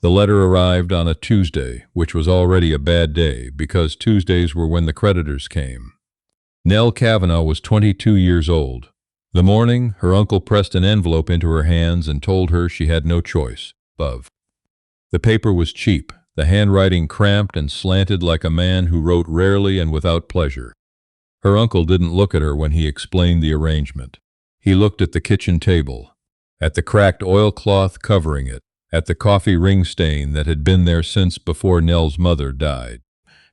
The letter arrived on a Tuesday, which was already a bad day because Tuesdays were when the creditors came. Nell Cavanaugh was 22 years old. The morning, her uncle pressed an envelope into her hands and told her she had no choice. Above. The paper was cheap, the handwriting cramped and slanted like a man who wrote rarely and without pleasure. Her uncle didn't look at her when he explained the arrangement. He looked at the kitchen table, at the cracked oilcloth covering it, at the coffee ring stain that had been there since before Nell's mother died.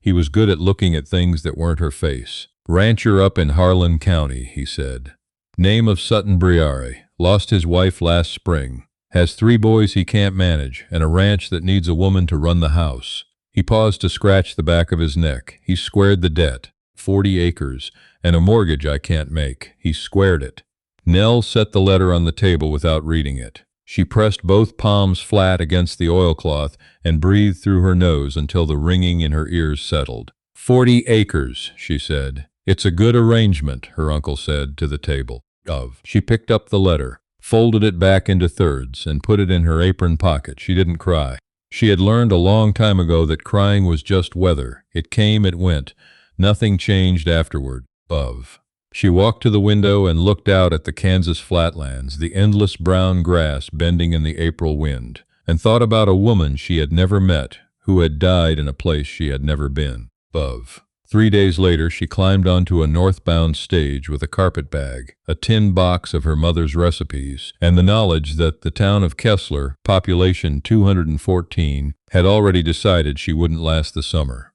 He was good at looking at things that weren't her face. Rancher up in Harlan County, he said. Name of Sutton Briare, lost his wife last spring. Has 3 boys he can't manage, and a ranch that needs a woman to run the house. He paused to scratch the back of his neck. He squared the debt, 40 acres, and a mortgage I can't make. He squared it. Nell set the letter on the table without reading it. She pressed both palms flat against the oilcloth and breathed through her nose until the ringing in her ears settled. 40 acres, she said. It's a good arrangement, her uncle said to the table. She picked up the letter, folded it back into thirds, and put it in her apron pocket. She didn't cry. She had learned a long time ago that crying was just weather. It came, it went. Nothing changed afterward. She walked to the window and looked out at the Kansas flatlands, the endless brown grass bending in the April wind, and thought about a woman she had never met, who had died in a place she had never been. 3 days later, she climbed onto a northbound stage with a carpet bag, a tin box of her mother's recipes, and the knowledge that the town of Kessler, population 214, had already decided she wouldn't last the summer.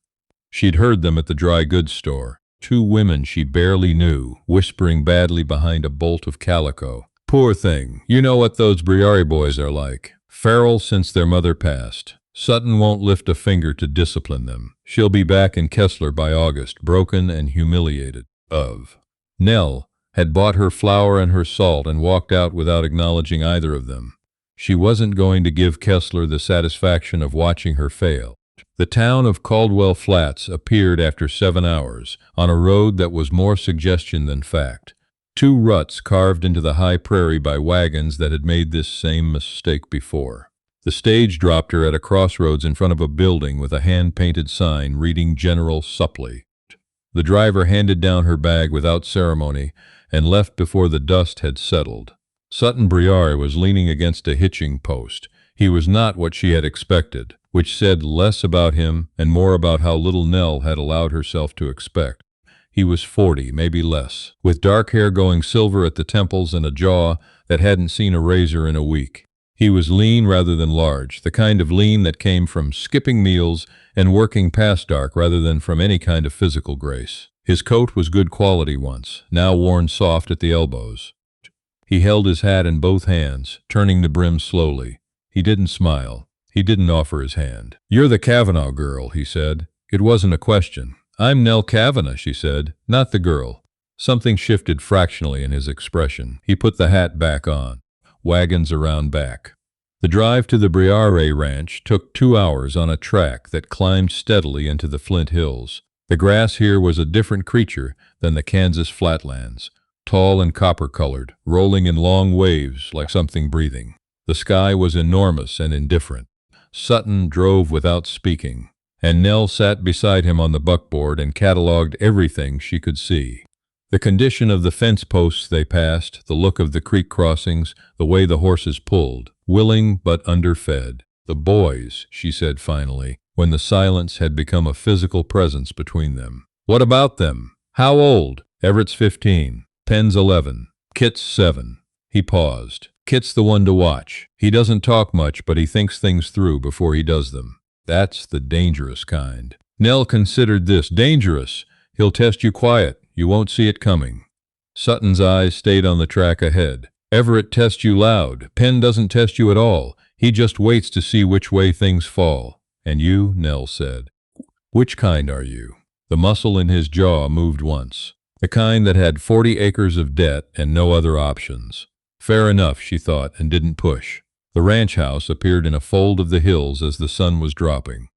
She'd heard them at the dry goods store, 2 women she barely knew, whispering badly behind a bolt of calico. Poor thing, you know what those Briare boys are like. Feral since their mother passed. Sutton won't lift a finger to discipline them. She'll be back in Kessler by August, broken and humiliated. Nell had bought her flour and her salt and walked out without acknowledging either of them. She wasn't going to give Kessler the satisfaction of watching her fail. The town of Caldwell Flats appeared after 7 hours, on a road that was more suggestion than fact. 2 ruts carved into the high prairie by wagons that had made this same mistake before. The stage dropped her at a crossroads in front of a building with a hand-painted sign reading General Supply. The driver handed down her bag without ceremony and left before the dust had settled. Sutton Briare was leaning against a hitching post. He was not what she had expected, which said less about him and more about how little Nell had allowed herself to expect. He was 40, maybe less, with dark hair going silver at the temples and a jaw that hadn't seen a razor in a week. He was lean rather than large, the kind of lean that came from skipping meals and working past dark rather than from any kind of physical grace. His coat was good quality once, now worn soft at the elbows. He held his hat in both hands, turning the brim slowly. He didn't smile. He didn't offer his hand. "You're the Cavanaugh girl," he said. It wasn't a question. "I'm Nell Cavanaugh," she said, "not the girl." Something shifted fractionally in his expression. He put the hat back on. Wagons around back. The drive to the Briare ranch took 2 hours on a track that climbed steadily into the Flint Hills. The grass here was a different creature than the Kansas flatlands, tall and copper-colored, rolling in long waves like something breathing. The sky was enormous and indifferent. Sutton drove without speaking, and Nell sat beside him on the buckboard and catalogued everything she could see. The condition of the fence posts they passed, the look of the creek crossings, the way the horses pulled, willing but underfed. "The boys," she said finally, when the silence had become a physical presence between them. "What about them? How old?" "Everett's 15. Penn's 11. Kit's 7. He paused. "Kit's the one to watch. He doesn't talk much, but he thinks things through before he does them. That's the dangerous kind." Nell considered this. Dangerous. He'll test you quiet. You won't see it coming. Sutton's eyes stayed on the track ahead. "Everett tests you loud. Penn doesn't test you at all. He just waits to see which way things fall." "And you?" Nell said. "Which kind are you?" The muscle in his jaw moved once. The kind that had 40 acres of debt and no other options. Fair enough, she thought, and didn't push. The ranch house appeared in a fold of the hills as the sun was dropping.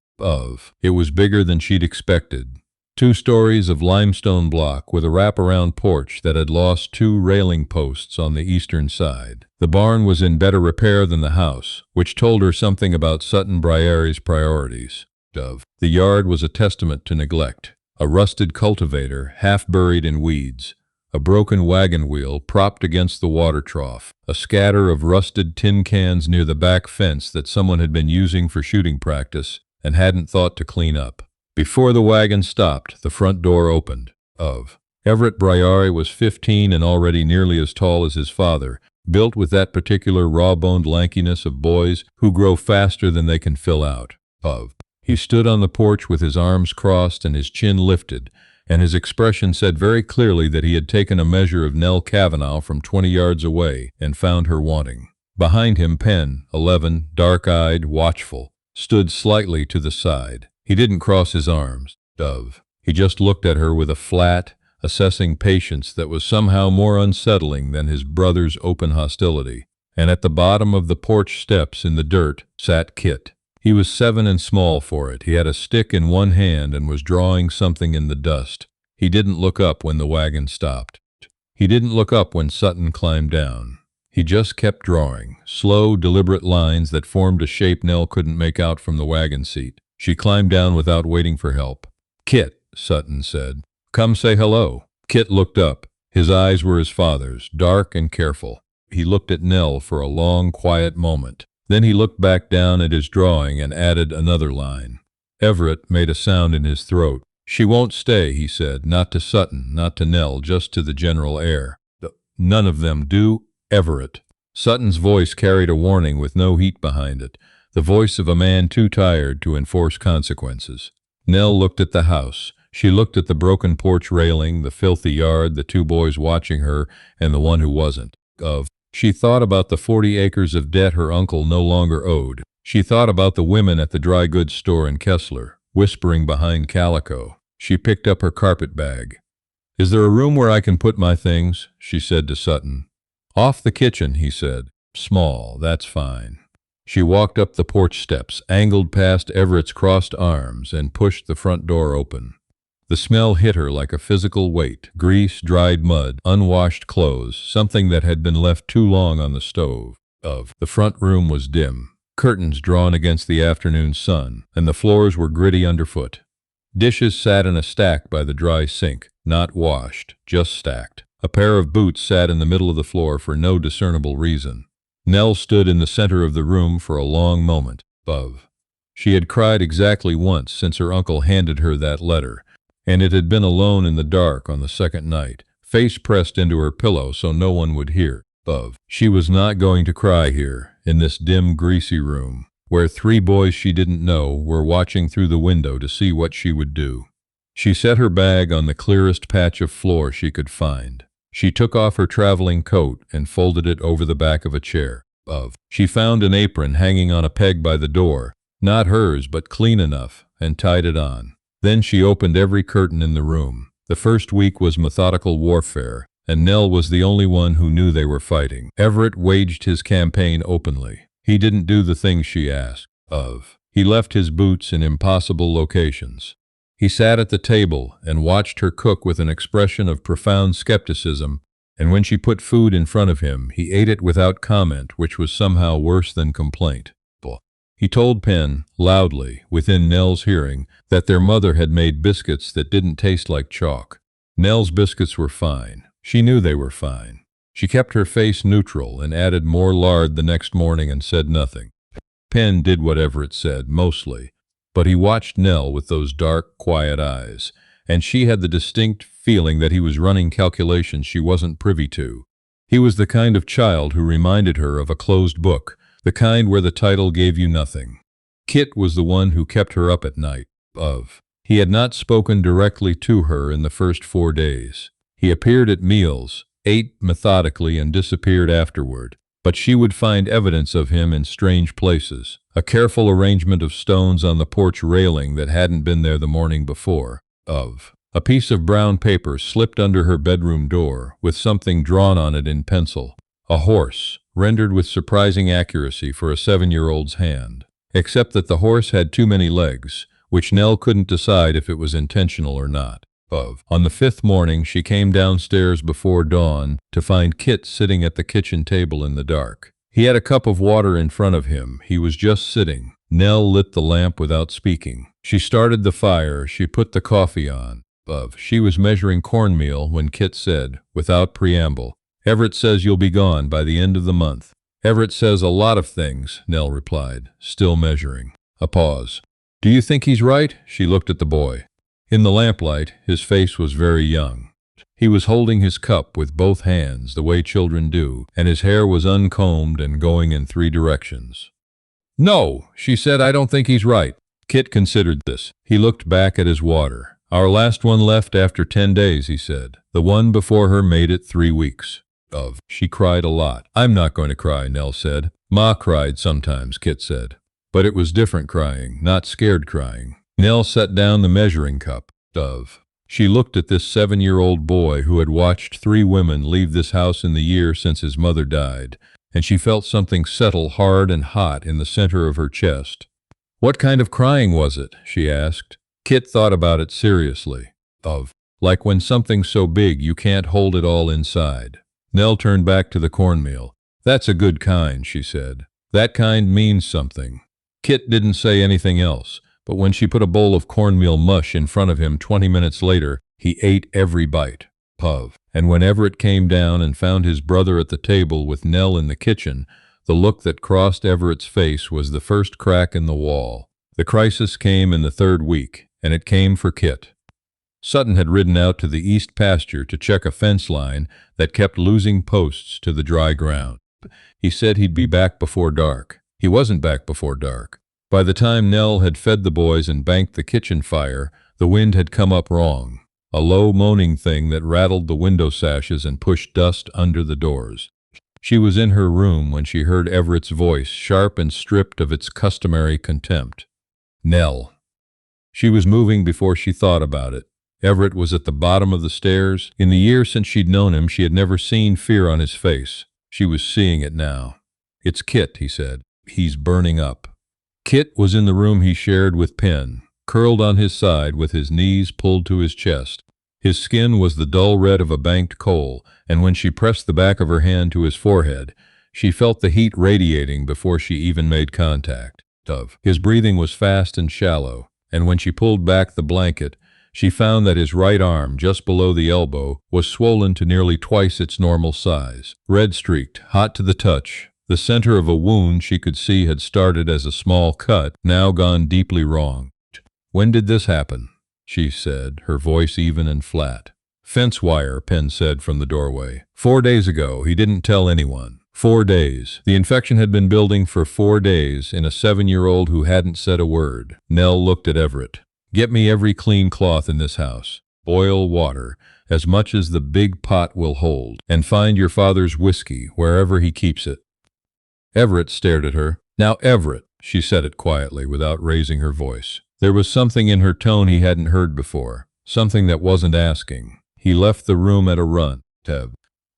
It was bigger than she'd expected. 2 stories of limestone block with a wraparound porch that had lost 2 railing posts on the eastern side. The barn was in better repair than the house, which told her something about Sutton Briare's priorities. The yard was a testament to neglect. A rusted cultivator, half buried in weeds. A broken wagon wheel propped against the water trough. A scatter of rusted tin cans near the back fence that someone had been using for shooting practice and hadn't thought to clean up. Before the wagon stopped, the front door opened. Everett Briare was 15 and already nearly as tall as his father, built with that particular raw-boned lankiness of boys who grow faster than they can fill out. He stood on the porch with his arms crossed and his chin lifted, and his expression said very clearly that he had taken a measure of Nell Cavanaugh from 20 yards away and found her wanting. Behind him, Penn, 11, dark-eyed, watchful, stood slightly to the side. He didn't cross his arms. He just looked at her with a flat, assessing patience that was somehow more unsettling than his brother's open hostility. And at the bottom of the porch steps in the dirt sat Kit. He was 7 and small for it. He had a stick in one hand and was drawing something in the dust. He didn't look up when the wagon stopped. He didn't look up when Sutton climbed down. He just kept drawing, slow, deliberate lines that formed a shape Nell couldn't make out from the wagon seat. She climbed down without waiting for help. "Kit," Sutton said. "Come say hello." Kit looked up. His eyes were his father's, dark and careful. He looked at Nell for a long, quiet moment. Then he looked back down at his drawing and added another line. Everett made a sound in his throat. "She won't stay," he said, "not to Sutton, not to Nell, just to the general air." "None of them do, Everett." Sutton's voice carried a warning with no heat behind it, the voice of a man too tired to enforce consequences. Nell looked at the house. She looked at the broken porch railing, the filthy yard, the 2 boys watching her, and the one who wasn't. She thought about the 40 acres of debt her uncle no longer owed. She thought about the women at the dry goods store in Kessler, whispering behind calico. She picked up her carpet bag. "Is there a room where I can put my things?" she said to Sutton. "Off the kitchen," he said. "Small, that's fine." She walked up the porch steps, angled past Everett's crossed arms, and pushed the front door open. The smell hit her like a physical weight: grease, dried mud, unwashed clothes, something that had been left too long on the stove. The front room was dim, curtains drawn against the afternoon sun, and the floors were gritty underfoot. Dishes sat in a stack by the dry sink, not washed, just stacked. A pair of boots sat in the middle of the floor for no discernible reason. Nell stood in the center of the room for a long moment. She had cried exactly once since her uncle handed her that letter, and it had been alone in the dark on the second night, face pressed into her pillow so no one would hear. She was not going to cry here, in this dim, greasy room, where 3 boys she didn't know were watching through the window to see what she would do. She set her bag on the clearest patch of floor she could find. She took off her traveling coat and folded it over the back of a chair. She found an apron hanging on a peg by the door, not hers but clean enough, and tied it on. Then she opened every curtain in the room. The first week was methodical warfare, and Nell was the only one who knew they were fighting. Everett waged his campaign openly. He didn't do the things she asked of. He left his boots in impossible locations. He sat at the table and watched her cook with an expression of profound skepticism, and when she put food in front of him, he ate it without comment, which was somehow worse than complaint. He told Penn, loudly, within Nell's hearing, that their mother had made biscuits that didn't taste like chalk. Nell's biscuits were fine. She knew they were fine. She kept her face neutral and added more lard the next morning and said nothing. Penn did what Everett said, mostly, but he watched Nell with those dark, quiet eyes, and she had the distinct feeling that he was running calculations she wasn't privy to. He was the kind of child who reminded her of a closed book, the kind where the title gave you nothing. Kit was the one who kept her up at night. He had not spoken directly to her in the first 4 days. He appeared at meals, ate methodically, and disappeared afterward. But she would find evidence of him in strange places. A careful arrangement of stones on the porch railing that hadn't been there the morning before. A piece of brown paper slipped under her bedroom door, with something drawn on it in pencil. A horse, rendered with surprising accuracy for a 7-year-old's hand. Except that the horse had too many legs, which Nell couldn't decide if it was intentional or not. On the fifth morning, she came downstairs before dawn to find Kit sitting at the kitchen table in the dark. He had a cup of water in front of him. He was just sitting. Nell lit the lamp without speaking. She started the fire. She put the coffee on. She was measuring cornmeal when Kit said, without preamble, "Everett says you'll be gone by the end of the month." "Everett says a lot of things," Nell replied, still measuring. A pause. "Do you think he's right?" She looked at the boy. In the lamplight, his face was very young. He was holding his cup with both hands, the way children do, and his hair was uncombed and going in 3 directions. "No," she said, "I don't think he's right." Kit considered this. He looked back at his water. "Our last one left after 10 days, he said. The one before her made it 3 weeks. She cried a lot. "I'm not going to cry," Nell said. "Ma cried sometimes," Kit said. But it was different crying, not scared crying. Nell set down the measuring cup. She looked at this 7-year-old boy who had watched 3 women leave this house in the year since his mother died, and she felt something settle hard and hot in the center of her chest. "What kind of crying was it?" she asked. Kit thought about it seriously. Like when something's so big you can't hold it all inside. Nell turned back to the cornmeal. "That's a good kind," she said. "That kind means something." Kit didn't say anything else, but when she put a bowl of cornmeal mush in front of him 20 minutes later, he ate every bite. And when Everett came down and found his brother at the table with Nell in the kitchen, the look that crossed Everett's face was the first crack in the wall. The crisis came in the 3rd week, and it came for Kit. Sutton had ridden out to the east pasture to check a fence line that kept losing posts to the dry ground. He said he'd be back before dark. He wasn't back before dark. By the time Nell had fed the boys and banked the kitchen fire, the wind had come up wrong, a low moaning thing that rattled the window sashes and pushed dust under the doors. She was in her room when she heard Everett's voice, sharp and stripped of its customary contempt. "Nell." She was moving before she thought about it. Everett was at the bottom of the stairs. In the year since she'd known him, she had never seen fear on his face. She was seeing it now. "It's Kit," he said. "He's burning up." Kit was in the room he shared with Penn, curled on his side with his knees pulled to his chest. His skin was the dull red of a banked coal, and when she pressed the back of her hand to his forehead, she felt the heat radiating before she even made contact. His breathing was fast and shallow, and when she pulled back the blanket, she found that his right arm, just below the elbow, was swollen to nearly twice its normal size. Red-streaked, hot to the touch, the center of a wound she could see had started as a small cut, now gone deeply wrong. "When did this happen?" she said, her voice even and flat. "Fence wire," Penn said from the doorway. 4 days ago. He didn't tell anyone. 4 days. The infection had been building for 4 days in a 7-year-old who hadn't said a word. Nell looked at Everett. "Get me every clean cloth in this house. Boil water, as much as the big pot will hold, and find your father's whiskey wherever he keeps it." Everett stared at her. "Now, Everett," she said it quietly, without raising her voice. There was something in her tone he hadn't heard before, something that wasn't asking. He left the room at a run.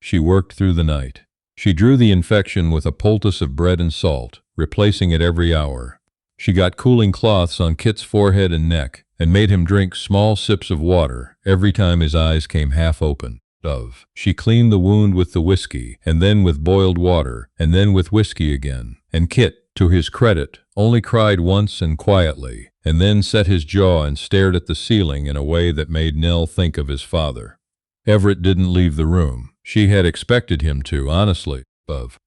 She worked through the night. She drew the infection with a poultice of bread and salt, replacing it every hour. She got cooling cloths on Kit's forehead and neck, and made him drink small sips of water every time his eyes came half open. She cleaned the wound with the whiskey, and then with boiled water, and then with whiskey again. And Kit, to his credit, only cried once and quietly, and then set his jaw and stared at the ceiling in a way that made Nell think of his father. Everett didn't leave the room. She had expected him to, honestly.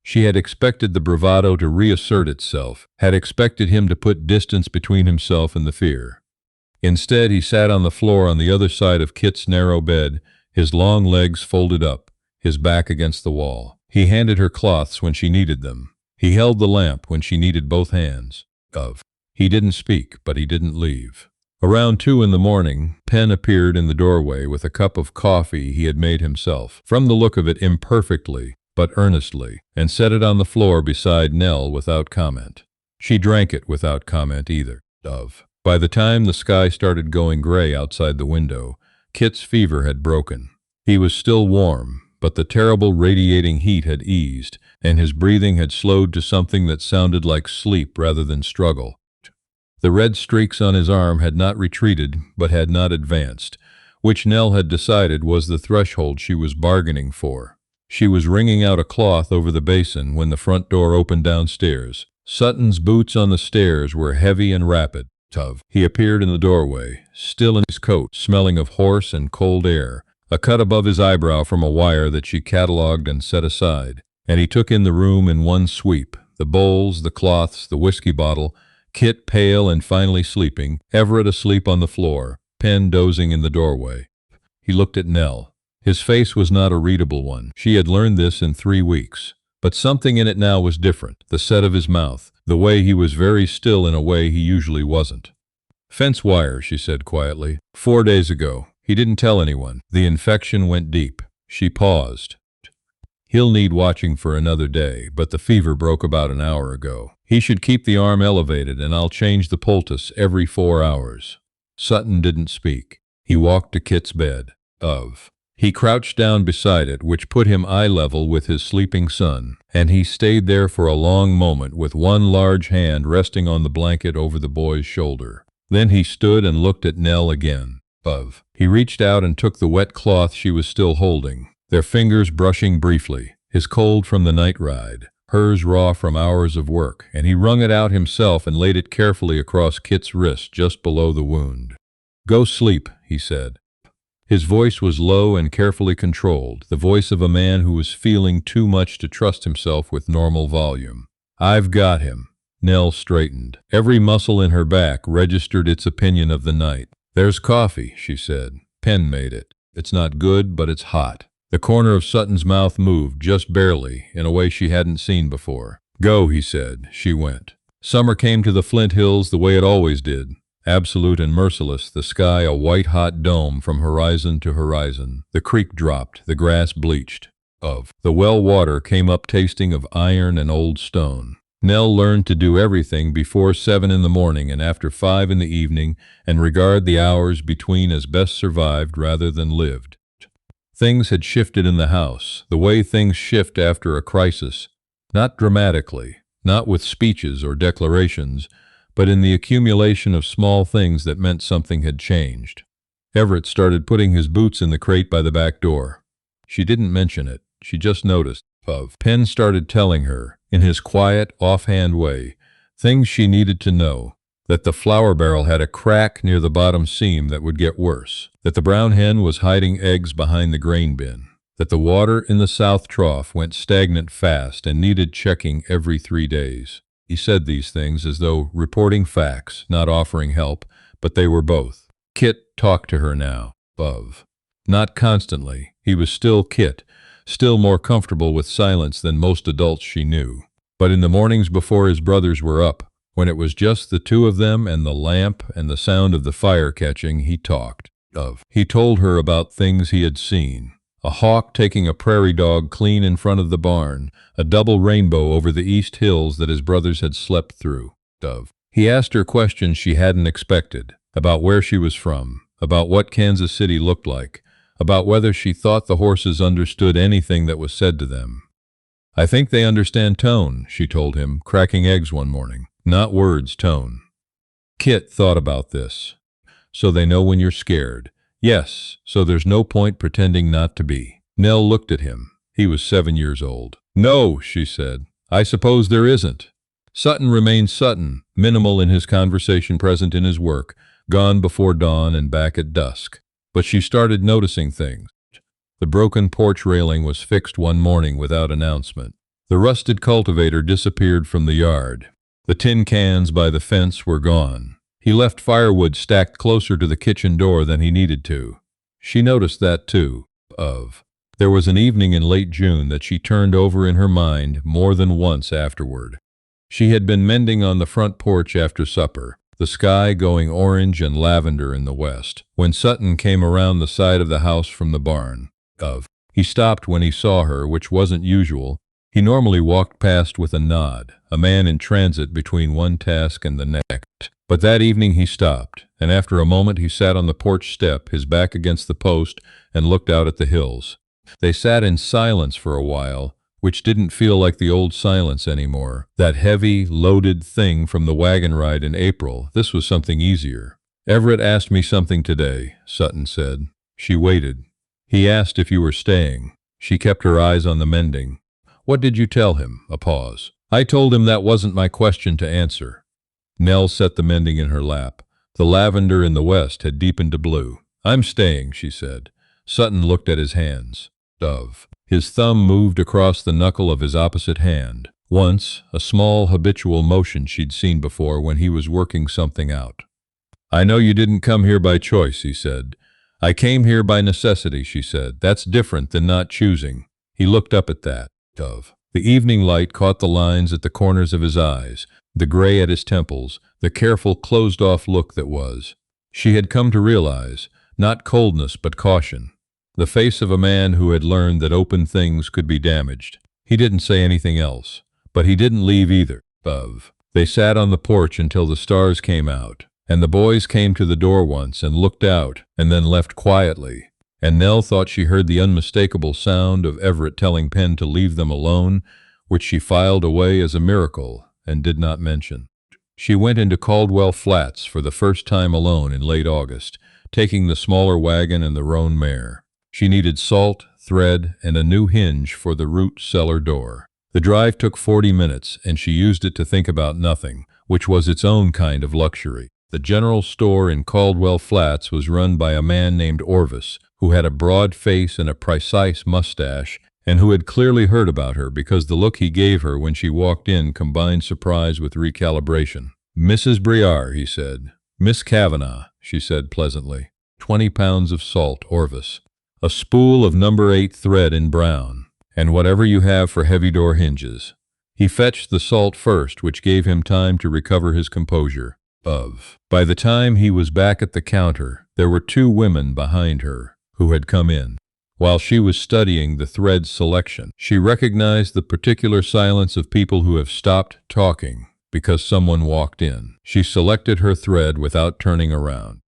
She had expected the bravado to reassert itself, had expected him to put distance between himself and the fear. Instead, he sat on the floor on the other side of Kit's narrow bed, his long legs folded up, his back against the wall. He handed her cloths when she needed them. He held the lamp when she needed both hands. He didn't speak, but he didn't leave. Around 2 in the morning, Penn appeared in the doorway with a cup of coffee he had made himself, from the look of it imperfectly, but earnestly, and set it on the floor beside Nell without comment. She drank it without comment either. By the time the sky started going gray outside the window, Kit's fever had broken. He was still warm, but the terrible radiating heat had eased, and his breathing had slowed to something that sounded like sleep rather than struggle. The red streaks on his arm had not retreated, but had not advanced, which Nell had decided was the threshold she was bargaining for. She was wringing out a cloth over the basin when the front door opened downstairs. Sutton's boots on the stairs were heavy and rapid. He appeared in the doorway, still in his coat, smelling of horse and cold air, a cut above his eyebrow from a wire that she catalogued and set aside. And he took in the room in one sweep, the bowls, the cloths, the whiskey bottle, Kit pale and finally sleeping, Everett asleep on the floor, Pen dozing in the doorway. He looked at Nell. His face was not a readable one. She had learned this in 3 weeks. But something in it now was different, the set of his mouth, the way he was very still in a way he usually wasn't. "Fence wire," she said quietly. 4 days ago. He didn't tell anyone. The infection went deep. She paused. "He'll need watching for another day, but the fever broke about an hour ago. He should keep the arm elevated, and I'll change the poultice every 4 hours." Sutton didn't speak. He walked to Kit's bed. He crouched down beside it, which put him eye level with his sleeping son, and he stayed there for a long moment with one large hand resting on the blanket over the boy's shoulder. Then he stood and looked at Nell again. He reached out and took the wet cloth she was still holding, their fingers brushing briefly, his cold from the night ride, hers raw from hours of work, and he wrung it out himself and laid it carefully across Kit's wrist just below the wound. "Go sleep," he said. His voice was low and carefully controlled, the voice of a man who was feeling too much to trust himself with normal volume. "I've got him." Nell straightened. Every muscle in her back registered its opinion of the night. "There's coffee," she said. "Pen made it. It's not good, but it's hot." The corner of Sutton's mouth moved, just barely, in a way she hadn't seen before. "Go," he said. She went. Summer came to the Flint Hills the way it always did. Absolute and merciless, the sky a white-hot dome from horizon to horizon. The creek dropped, the grass bleached. The well water came up tasting of iron and old stone. Nell learned to do everything before 7 in the morning and after 5 in the evening, and regard the hours between as best survived rather than lived. Things had shifted in the house, the way things shift after a crisis, not dramatically, not with speeches or declarations, but in the accumulation of small things that meant something had changed. Everett started putting his boots in the crate by the back door. She didn't mention it. She just noticed. Penn started telling her, in his quiet, offhand way, things she needed to know. That the flour barrel had a crack near the bottom seam that would get worse. That the brown hen was hiding eggs behind the grain bin. That the water in the south trough went stagnant fast and needed checking every 3 days. He said these things as though reporting facts, not offering help, but they were both. Kit talked to her now. Not constantly. He was still Kit, still more comfortable with silence than most adults she knew. But in the mornings before his brothers were up, when it was just the two of them and the lamp and the sound of the fire catching, he talked. He told her about things he had seen. A hawk taking a prairie dog clean in front of the barn, a double rainbow over the east hills that his brothers had slept through. He asked her questions she hadn't expected, about where she was from, about what Kansas City looked like, about whether she thought the horses understood anything that was said to them. "I think they understand tone," she told him, cracking eggs one morning. "Not words, tone." Kit thought about this. "So they know when you're scared." "Yes, so there's no point pretending not to be." Nell looked at him. He was 7 years old. "No," she said. "I suppose there isn't." Sutton remained Sutton, minimal in his conversation, present in his work, gone before dawn and back at dusk. But she started noticing things. The broken porch railing was fixed one morning without announcement. The rusted cultivator disappeared from the yard. The tin cans by the fence were gone. He left firewood stacked closer to the kitchen door than he needed to. She noticed that too. There was an evening in late June that she turned over in her mind more than once afterward. She had been mending on the front porch after supper, the sky going orange and lavender in the west, when Sutton came around the side of the house from the barn. He stopped when he saw her, which wasn't usual. He normally walked past with a nod, a man in transit between one task and the next. But that evening he stopped, and after a moment he sat on the porch step, his back against the post, and looked out at the hills. They sat in silence for a while, which didn't feel like the old silence anymore. That heavy, loaded thing from the wagon ride in April, this was something easier. Everett asked me something today, Sutton said. She waited. He asked if you were staying. She kept her eyes on the mending. What did you tell him? A pause. I told him that wasn't my question to answer. Nell set the mending in her lap. The lavender in the west had deepened to blue. I'm staying, she said. Sutton looked at his hands. Dove. His thumb moved across the knuckle of his opposite hand. Once, a small habitual motion she'd seen before when he was working something out. I know you didn't come here by choice, he said. I came here by necessity, she said. That's different than not choosing. He looked up at that. Dove. The evening light caught the lines at the corners of his eyes, the gray at his temples, the careful, closed-off look that was. She had come to realize, not coldness but caution. The face of a man who had learned that open things could be damaged. He didn't say anything else, but he didn't leave either. Dove. They sat on the porch until the stars came out, and the boys came to the door once and looked out, and then left quietly. And Nell thought she heard the unmistakable sound of Everett telling Penn to leave them alone, which she filed away as a miracle and did not mention. She went into Caldwell Flats for the first time alone in late August, taking the smaller wagon and the roan mare. She needed salt, thread, and a new hinge for the root cellar door. The drive took 40 minutes, and she used it to think about nothing, which was its own kind of luxury. The general store in Caldwell Flats was run by a man named Orvis, who had a broad face and a precise mustache, and who had clearly heard about her because the look he gave her when she walked in combined surprise with recalibration. Mrs. Briare, he said. Miss Cavanaugh, she said pleasantly. 20 pounds of salt, Orvis. A spool of number 8 thread in brown, and whatever you have for heavy door hinges. He fetched the salt first, which gave him time to recover his composure. By the time he was back at the counter, there were 2 women behind her who had come in. While she was studying the thread selection, she recognized the particular silence of people who have stopped talking because someone walked in. She selected her thread without turning around.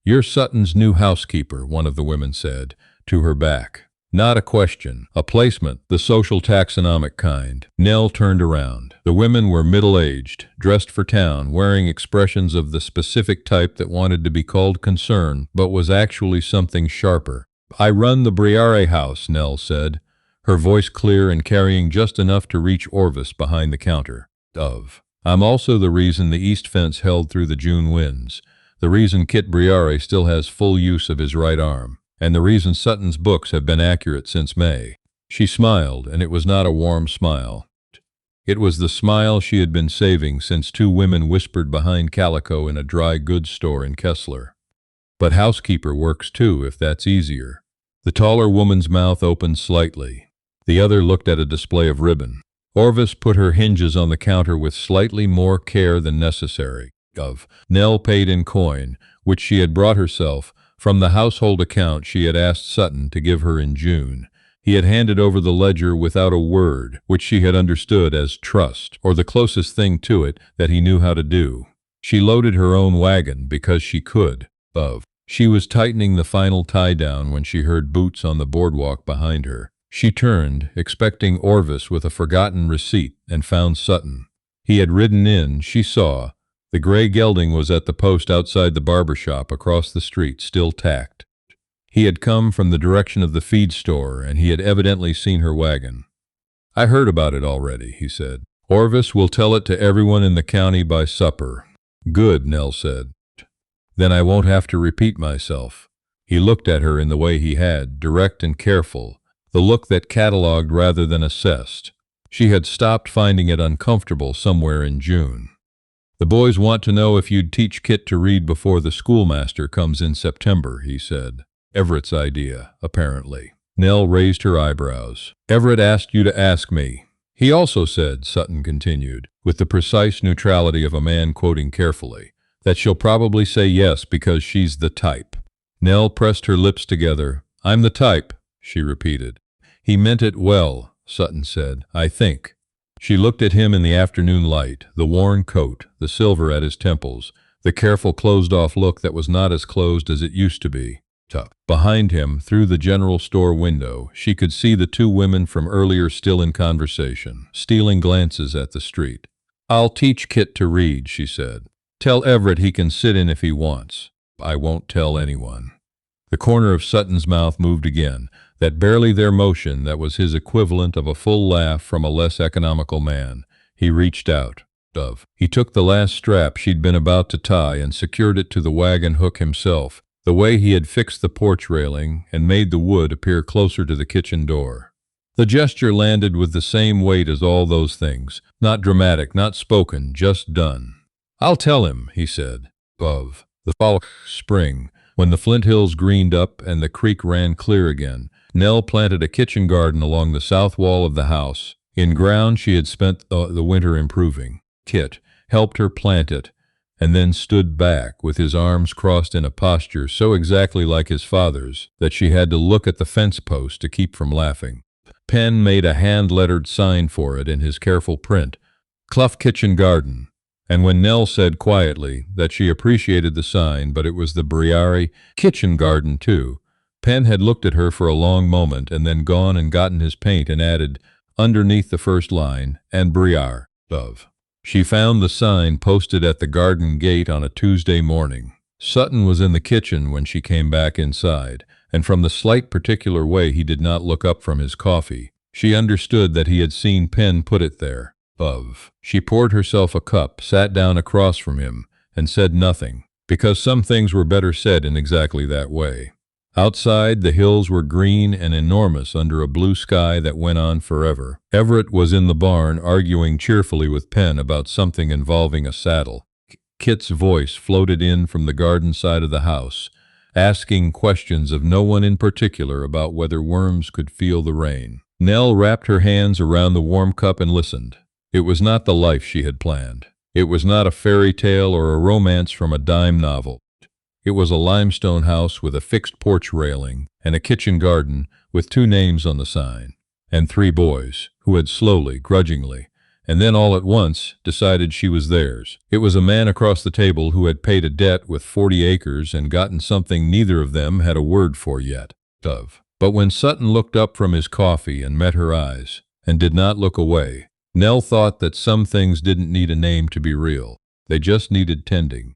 You're Sutton's new housekeeper, one of the women said, to her back. Not a question, a placement, the social taxonomic kind. Nell turned around. The women were middle-aged, dressed for town, wearing expressions of the specific type that wanted to be called concern, but was actually something sharper. I run the Briare house, Nell said, her voice clear and carrying just enough to reach Orvis behind the counter. I'm also the reason the east fence held through the June winds. The reason Kit Briare still has full use of his right arm, and the reason Sutton's books have been accurate since May. She smiled, and it was not a warm smile. It was the smile she had been saving since 2 women whispered behind calico in a dry goods store in Kessler. But housekeeper works too, if that's easier. The taller woman's mouth opened slightly. The other looked at a display of ribbon. Orvis put her hinges on the counter with slightly more care than necessary. Nell paid in coin, which she had brought herself, from the household account she had asked Sutton to give her in June. He had handed over the ledger without a word, which she had understood as trust, or the closest thing to it that he knew how to do. She loaded her own wagon because she could. She was tightening the final tie-down when she heard boots on the boardwalk behind her. She turned, expecting Orvis with a forgotten receipt, and found Sutton. He had ridden in, she saw. The gray gelding was at the post outside the barber shop across the street, still tacked. He had come from the direction of the feed store, and he had evidently seen her wagon. I heard about it already, he said. Orvis will tell it to everyone in the county by supper. Good, Nell said. Then I won't have to repeat myself. He looked at her in the way he had, direct and careful, the look that catalogued rather than assessed. She had stopped finding it uncomfortable somewhere in June. The boys want to know if you'd teach Kit to read before the schoolmaster comes in September, he said. Everett's idea, apparently. Nell raised her eyebrows. Everett asked you to ask me. He also said, Sutton continued, with the precise neutrality of a man quoting carefully, that she'll probably say yes because she's the type. Nell pressed her lips together. I'm the type, she repeated. He meant it well, Sutton said, I think. She looked at him in the afternoon light, the worn coat, the silver at his temples, the careful closed-off look that was not as closed as it used to be. Behind him, through the general store window, she could see the two women from earlier still in conversation, stealing glances at the street. "I'll teach Kit to read," she said. "Tell Everett he can sit in if he wants." "I won't tell anyone." The corner of Sutton's mouth moved again, that barely there motion that was his equivalent of a full laugh from a less economical man. He reached out. He took the last strap she'd been about to tie and secured it to the wagon hook himself, the way he had fixed the porch railing and made the wood appear closer to the kitchen door. The gesture landed with the same weight as all those things, not dramatic, not spoken, just done. "I'll tell him," he said. The following spring, when the Flint Hills greened up and the creek ran clear again, Nell planted a kitchen garden along the south wall of the house, in ground she had spent the winter improving. Kit helped her plant it, and then stood back with his arms crossed in a posture so exactly like his father's that she had to look at the fence post to keep from laughing. Penn made a hand-lettered sign for it in his careful print, "Clough Kitchen Garden," and when Nell said quietly that she appreciated the sign, but it was the Briare kitchen garden too, Penn had looked at her for a long moment and then gone and gotten his paint and added, underneath the first line, "and Briare." She found the sign posted at the garden gate on a Tuesday morning. Sutton was in the kitchen when she came back inside, and from the slight particular way he did not look up from his coffee, she understood that he had seen Penn put it there. She poured herself a cup, sat down across from him, and said nothing, because some things were better said in exactly that way. Outside, the hills were green and enormous under a blue sky that went on forever. Everett was in the barn arguing cheerfully with Penn about something involving a saddle. Kit's voice floated in from the garden side of the house, asking questions of no one in particular about whether worms could feel the rain. Nell wrapped her hands around the warm cup and listened. It was not the life she had planned. It was not a fairy tale or a romance from a dime novel. It was a limestone house with a fixed porch railing and a kitchen garden with two names on the sign, and three boys, who had slowly, grudgingly, and then all at once decided she was theirs. It was a man across the table who had paid a debt with 40 acres and gotten something neither of them had a word for yet. But when Sutton looked up from his coffee and met her eyes, and did not look away, Nell thought that some things didn't need a name to be real. They just needed tending.